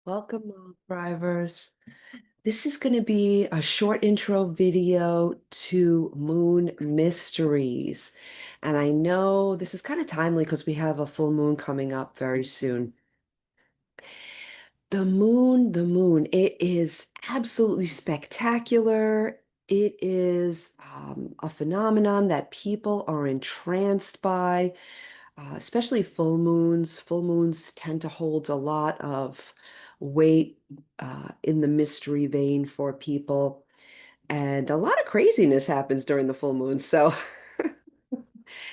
Welcome, all drivers. This is going to be a short intro video to moon mysteries. And I know this is kind of timely because we have a full moon coming up very soon. The moon, it is absolutely spectacular. It is a phenomenon that people are entranced by, especially full moons. Full moons tend to hold a lot of weight in the mystery vein for people, and a lot of craziness happens during the full moon. So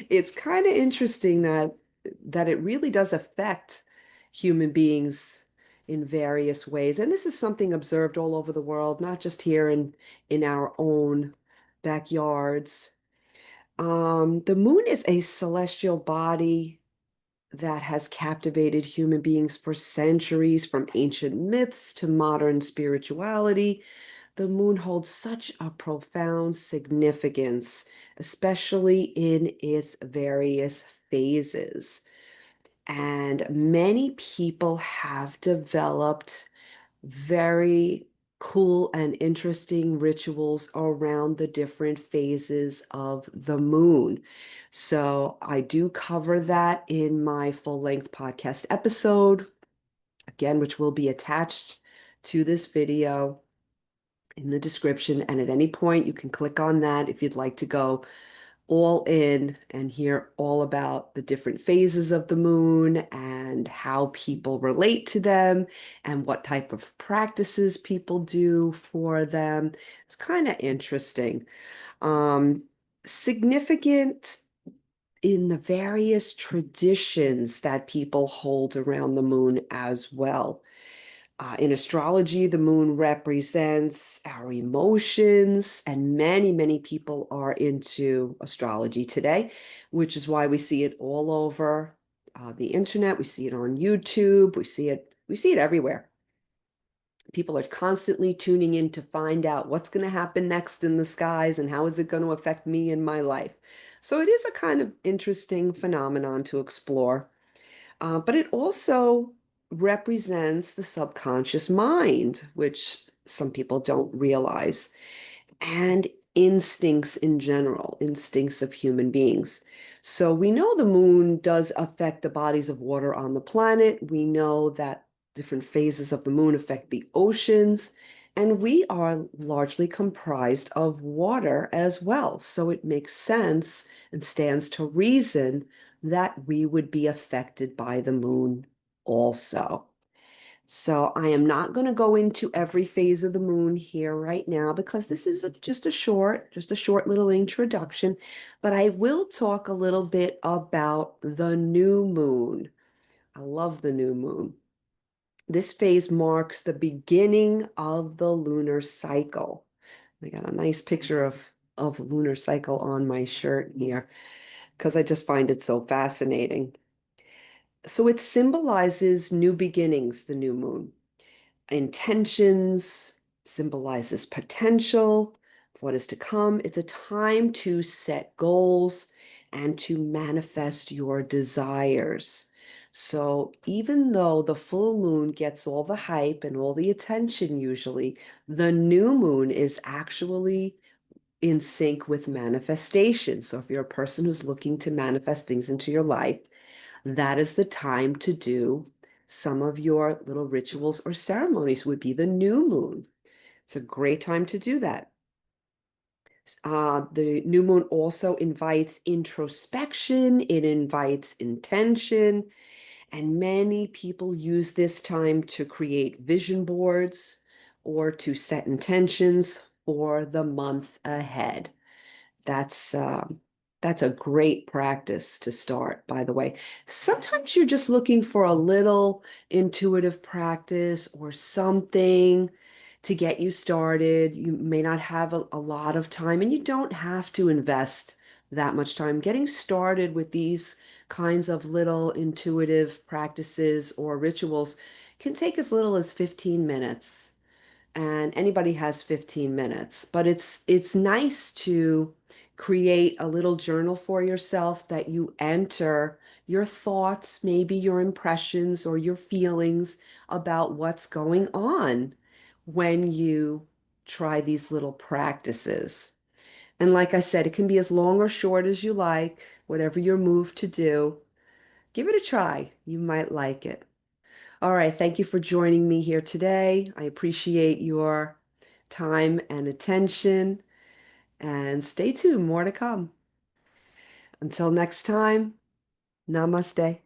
it's kind of interesting that it really does affect human beings in various ways. And this is something observed all over the world, not just here in our own backyards. The moon is a celestial body that has captivated human beings for centuries, from ancient myths to modern spirituality. The moon holds such a profound significance, especially in its various phases. And many people have developed very cool and interesting rituals around the different phases of the moon. So I do cover that in my full-length podcast episode, again, which will be attached to this video in the description. And at any point, you can click on that if you'd like to go all in and hear all about the different phases of the moon and how people relate to them and what type of practices people do for them. It's kind of interesting. Um, Significant in the various traditions that people hold around the moon as well. In astrology, the moon represents our emotions, and many, many people are into astrology today, which is why we see it all over the internet. We see it on YouTube. We see it everywhere. People are constantly tuning in to find out what's going to happen next in the skies and how is it going to affect me in my life. So it is a kind of interesting phenomenon to explore. But it also represents the subconscious mind, which some people don't realize, and instincts in general, instincts of human beings. So we know the moon does affect the bodies of water on the planet. We know that different phases of the moon affect the oceans, and we are largely comprised of water as well. So it makes sense and stands to reason that we would be affected by the moon also. So I am not going to go into every phase of the moon here right now because this is just a short little introduction, but I will talk a little bit about the new moon. I love the new moon. This phase marks the beginning of the lunar cycle. I got a nice picture of lunar cycle on my shirt here because I just find it so fascinating. So it symbolizes new beginnings, the new moon. Intentions, symbolizes potential, what is to come. It's a time to set goals and to manifest your desires. So even though the full moon gets all the hype and all the attention usually, the new moon is actually in sync with manifestation. So if you're a person who's looking to manifest things into your life, that is the time to do some of your little rituals or ceremonies would be the new moon. It's a great time to do that. The new moon also invites introspection, it invites intention, and many people use this time to create vision boards or to set intentions for the month ahead. That's that's a great practice to start, by the way. Sometimes you're just looking for a little intuitive practice or something to get you started. You may not have a lot of time, and you don't have to invest that much time. Getting started with these kinds of little intuitive practices or rituals can take as little as 15 minutes, and anybody has 15 minutes, but it's nice to create a little journal for yourself that you enter your thoughts, maybe your impressions or your feelings about what's going on when you try these little practices. And like I said, it can be as long or short as you like, whatever you're moved to do. Give it a try. You might like it. All right. Thank you for joining me here today. I appreciate your time and attention. And stay tuned, more to come. Until next time, namaste.